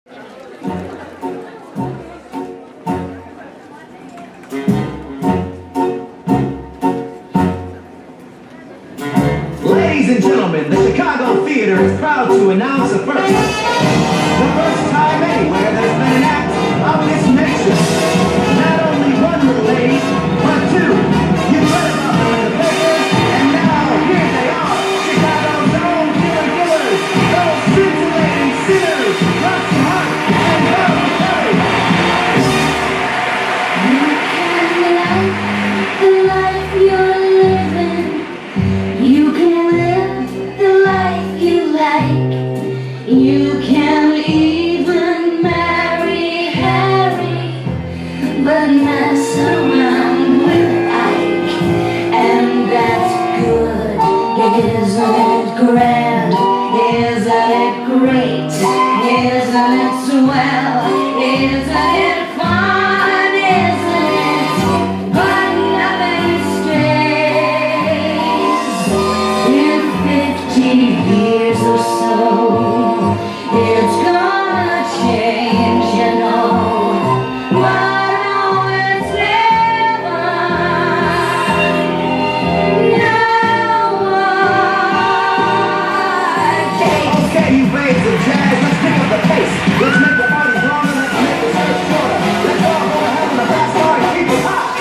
Ladies and gentlemen, the Chicago Theater is proud to announce the first time anywhere there's been an act of this nature. Not only one little lady, but two. You've read about them in the papers, and now here they are, Chicago's own killers, those scintillating sinners, Roxy Hart and Bobby Kelly. You can live the life you're living. You can live the life you like. You can even marry Harry, but mess around with Ike. And that's good, isn't it grand? Isn't it great? Isn't it swell? Isn't it fun? Isn't it? But nothing stays. In 50 years or so, it's gonna change, you know. But no, it's never. No one takes. Okay, you babes of jazz, let's pick up the pace. Let's make the party longer, let's make the church shorter. Let's all go to heaven, the fast party, keep it hot.